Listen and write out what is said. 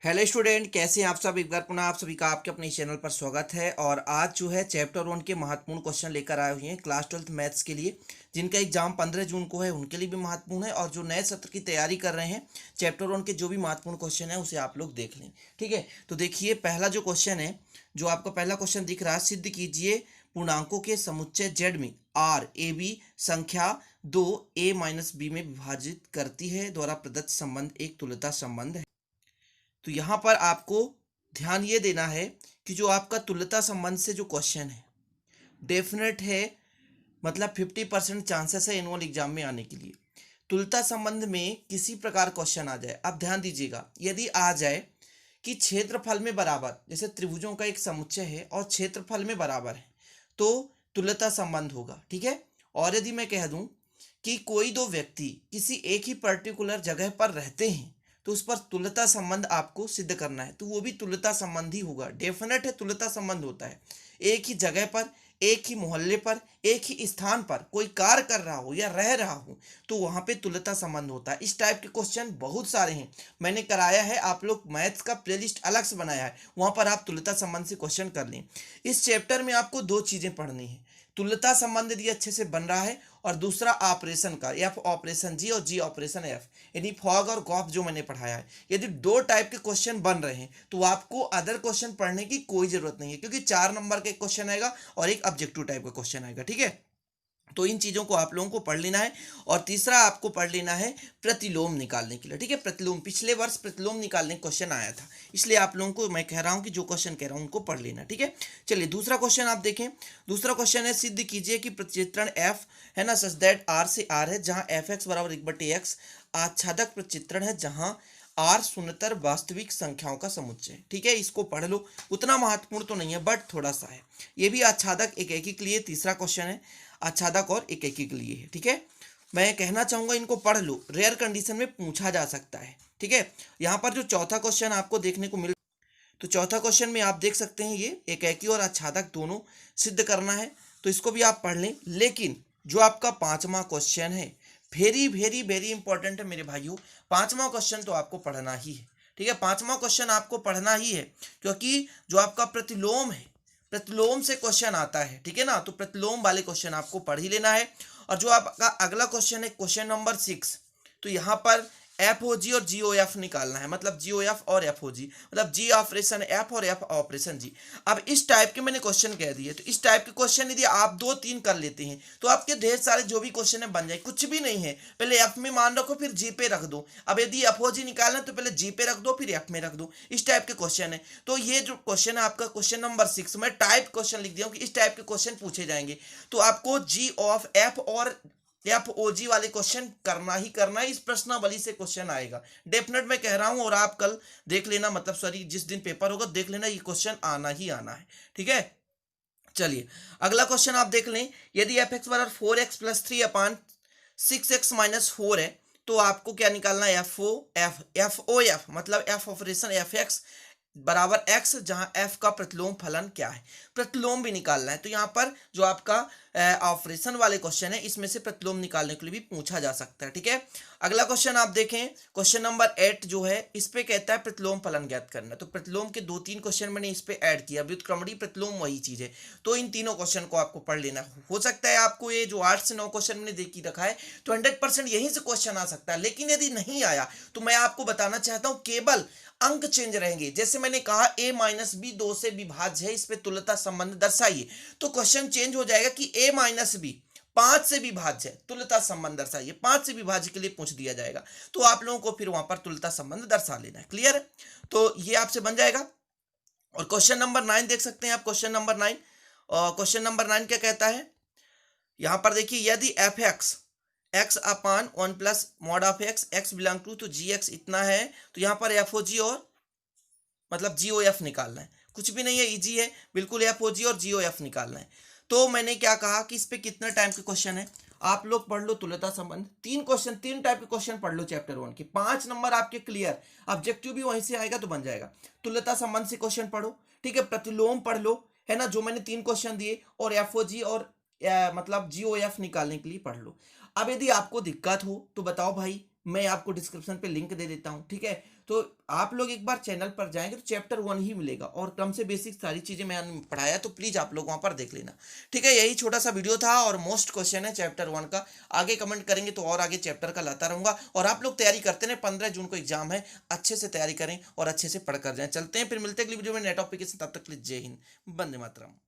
Hello student, कैसे हैं आप सब। एक बार पुनः आप सभी का आपके अपने चैनल पर स्वागत है। और आज जो है चैप्टर 1 के महत्वपूर्ण क्वेश्चन लेकर आए हुए हैं क्लास 12th मैथ्स के लिए, जिनका एग्जाम 15 जून को है उनके लिए भी महत्वपूर्ण है। और जो नए सत्र की तैयारी कर रहे हैं, चैप्टर 1 के जो भी महत्वपूर्ण क्वेश्चन है उसे आप लोग देख लें। ठीक है, तो देखिए पहला जो क्वेश्चन है, जो आपको पहला क्वेश्चन दिख रहा है, सिद्ध कीजिए पूर्णांकों के समुच्चय जेड में आर ए बी संख्या 2 a माइनस बी में विभाजित करती है द्वारा प्रदत्त संबंध एक तुल्यता संबंध है। तो यहाँ पर आपको ध्यान ये देना है कि जो आपका तुल्यता संबंध से जो क्वेश्चन है डेफिनेट है, मतलब 50% चांसेस है एनुअल एग्जाम में आने के लिए। तुल्यता संबंध में किसी प्रकार क्वेश्चन आ जाए, आप ध्यान दीजिएगा, यदि आ जाए कि क्षेत्रफल में बराबर, जैसे त्रिभुजों का एक समुच्चय है और क्षेत्रफल में बराबर है, तो तुल्यता संबंध होगा। ठीक है, और यदि मैं कह दूं कि कोई दो व्यक्ति किसी एक ही पर्टिकुलर जगह पर रहते हैं, तो उस पर तुल्यता संबंध आपको सिद्ध करना है, तो वो भी तुल्यता संबंध ही होगा। डेफिनेट है तुल्यता संबंध होता है। एक ही जगह पर, एक ही मोहल्ले पर, एक ही स्थान पर कोई कार्य कर रहा हो या रह रहा हो, तो वहां पे तुल्यता संबंध होता है। इस टाइप के क्वेश्चन बहुत सारे हैं, मैंने कराया है, आप लोग मैथ्स का प्लेलिस्ट अलग से बनाया है, वहां पर आप तुल्यता संबंध से क्वेश्चन कर लें। इस चैप्टर में आपको दो चीजें पढ़नी है, तुल्यता संबंध यदि अच्छे से बन रहा है, और दूसरा ऑपरेशन का, एफ ऑपरेशन जी और जी ऑपरेशन एफ, यानी फॉग और गॉफ जो मैंने पढ़ाया है। यदि दो टाइप के क्वेश्चन बन रहे हैं तो आपको अदर क्वेश्चन पढ़ने की कोई जरूरत नहीं है, क्योंकि 4 नंबर का एक क्वेश्चन आएगा और एक ऑब्जेक्टिव टाइप का क्वेश्चन आएगा। ठीक है, तो इन चीजों को आप लोगों को पढ़ लेना है। और तीसरा आपको पढ़ लेना है प्रतिलोम निकालने के लिए। ठीक है, प्रतिलोम, पिछले वर्ष प्रतिलोम निकालने का क्वेश्चन आया था, इसलिए आप लोगों को मैं कह रहा हूं कि जो क्वेश्चन कह रहा हूं उनको पढ़ लेना। ठीक है, चलिए दूसरा क्वेश्चन आप देखें। दूसरा क्वेश्चन है, सिद्ध कीजिए कि प्रतिचित्रण एफ है ना, सच दैट आर से आर है जहां एफ एक्स बराबर 1/x आच्छादक प्रतिचित्रण है जहां आर शून्यतर वास्तविक संख्याओं का समुच्चय है। ठीक है, इसको पढ़ लो, उतना महत्वपूर्ण तो नहीं है बट थोड़ा सा है। ये भी आच्छादक एकेकी के लिए तीसरा क्वेश्चन है, आच्छादक और एकेकी के लिए है। ठीक है, मैं कहना चाहूंगा इनको पढ़ लो, रेयर कंडीशन में पूछा जा सकता है। ठीक है, यहाँ पर जो चौथा क्वेश्चन आपको देखने को मिल, तो चौथा क्वेश्चन में आप देख सकते हैं ये एकेकी और आच्छादक दोनों सिद्ध करना है, तो इसको भी आप पढ़ लें। लेकिन जो आपका पांचवा क्वेश्चन है, वेरी वेरी वेरी इंपॉर्टेंट है मेरे भाइयों, पांचवा क्वेश्चन तो आपको पढ़ना ही है। ठीक है, पांचवा क्वेश्चन आपको पढ़ना ही है, क्योंकि जो आपका प्रतिलोम है, प्रतिलोम से क्वेश्चन आता है। ठीक है ना, तो प्रतिलोम वाले क्वेश्चन आपको पढ़ ही लेना है। और जो आपका अगला क्वेश्चन है, क्वेश्चन नंबर 6, तो यहाँ पर एफ ओ जी और जी ओ एफ निकालना है, मतलब जी ओ एफ और एफ ओ जी, मतलब जी ऑपरेशन एफ और एफ ऑपरेशन जी। अब इस टाइप के मैंने क्वेश्चन कह दिए, तो इस टाइप के क्वेश्चन यदि आप 2-3 कर लेते हैं तो आपके ढेर सारे जो भी क्वेश्चन है बन जाए। कुछ भी नहीं है, पहले एफ में मान रखो फिर जी पे रख दो। अब यदि एफ ओ जी निकालना है तो पहले जी पे रख दो फिर एफ में रख दो, इस टाइप के क्वेश्चन है। तो ये जो क्वेश्चन है आपका क्वेश्चन नंबर 6, मैं टाइप क्वेश्चन लिख दिया हूँ कि इस टाइप के क्वेश्चन पूछे जाएंगे, तो आपको जी ऑफ एफ और एफ ओ जी वाले क्वेश्चन करना ही करना है। इस प्रश्नावली से क्वेश्चन आएगा, डेफिनेट मैं कह रहा हूं। और आप कल देख लेना, मतलब सॉरी जिस दिन पेपर होगा देख लेना, ये क्वेश्चन आना ही आना है। ठीक है, चलिए अगला क्वेश्चन आप देख लें। यदि एफ एक्स बराबर 4x प्लस 3 अपान 6x माइनस 4 है, तो आपको क्या निकालना है, एफ ओ एफ, मतलब एफ ऑपरेशन एफ एक्स बराबर एक्स, जहां एफ का प्रतिलोम फलन क्या है, प्रतिलोम भी निकालना है। तो यहाँ पर जो आपका ऑपरेशन वाले क्वेश्चन है, इसमें से प्रतिलोम निकालने के लिए भी पूछा जा सकता है। ठीक है, अगला क्वेश्चन आप देखें, क्वेश्चन नंबर 8 जो है, इस पे कहता है प्रतिलोम फलन ज्ञात करना। तो प्रतिलोम के 2-3 क्वेश्चन मैंने इस पे ऐड किया, व्युत्क्रमणीय प्रतिलोम वही चीज है, तो इन तीनों क्वेश्चन को आपको पढ़ लेना। हो सकता है आपको ये जो 8 से 9 क्वेश्चन मैंने देखी रखा है, तो 100% यहीं से क्वेश्चन आ सकता है। लेकिन यदि नहीं आया तो मैं आपको बताना चाहता हूं, केवल अंक चेंज रहेंगे। जैसे मैंने कहा a माइनस बी 2 से विभाज्य है, इस पे तुल्यता संबंध दर्शाइए, तो क्वेश्चन चेंज हो जाएगा कि a माइनस बी 5 से विभाज्य है, तुल्यता संबंध दर्शाइए, 5 से विभाज्य के लिए पूछ दिया जाएगा, तो आप लोगों को फिर वहां पर तुल्यता संबंध दर्शा लेना है। क्लियर है, तो ये आपसे बन जाएगा। और क्वेश्चन नंबर 9 देख सकते हैं आप, क्वेश्चन नंबर 9, और क्वेश्चन नंबर 9 क्या कहता है, यहां पर देखिए, यदि F X X upon 1 plus mod of X X belong to, तो जी एक्स इतना है, तो यहाँ पर एफ ओ जी और मतलब जी ओ एफ निकालना है। कुछ भी नहीं है, इजी है बिल्कुल, एफ ओ जी और जी ओ एफ निकालना है। तो मैंने क्या कहा कि इस पे कितना टाइम के क्वेश्चन है, आप लोग पढ़ लो तुल्यता संबंध, 3 क्वेश्चन, 3 टाइप के क्वेश्चन पढ़ लो चैप्टर 1 के, 5 नंबर आपके क्लियर, ऑब्जेक्टिव भी वहीं से आएगा तो बन जाएगा। तुल्यता संबंध से क्वेश्चन पढ़ो, ठीक है, प्रतिलोम पढ़ लो, है ना, जो मैंने 3 क्वेश्चन दिए, और एफ ओ जी और मतलब जी ओ एफ निकालने के लिए पढ़ लो। अब यदि आपको दिक्कत हो तो बताओ भाई, मैं आपको डिस्क्रिप्शन पे लिंक दे देता हूँ। ठीक है, तो आप लोग एक बार चैनल पर जाएंगे तो चैप्टर 1 ही मिलेगा और क्रम से बेसिक सारी चीज़ें मैंने पढ़ाया, तो प्लीज़ आप लोग वहाँ पर देख लेना। ठीक है, यही छोटा सा वीडियो था और मोस्ट क्वेश्चन है चैप्टर 1 का। आगे कमेंट करेंगे तो और आगे चैप्टर का लाता रहूँगा। और आप लोग तैयारी करते रहे, 15 जून को एग्जाम है, अच्छे से तैयारी करें और अच्छे से पढ़ कर जाएं। चलते हैं, फिर मिलते हैं अगली वीडियो में नए टॉपिक के साथ। तब तक के लिए जय हिंद, वंदे मातरम।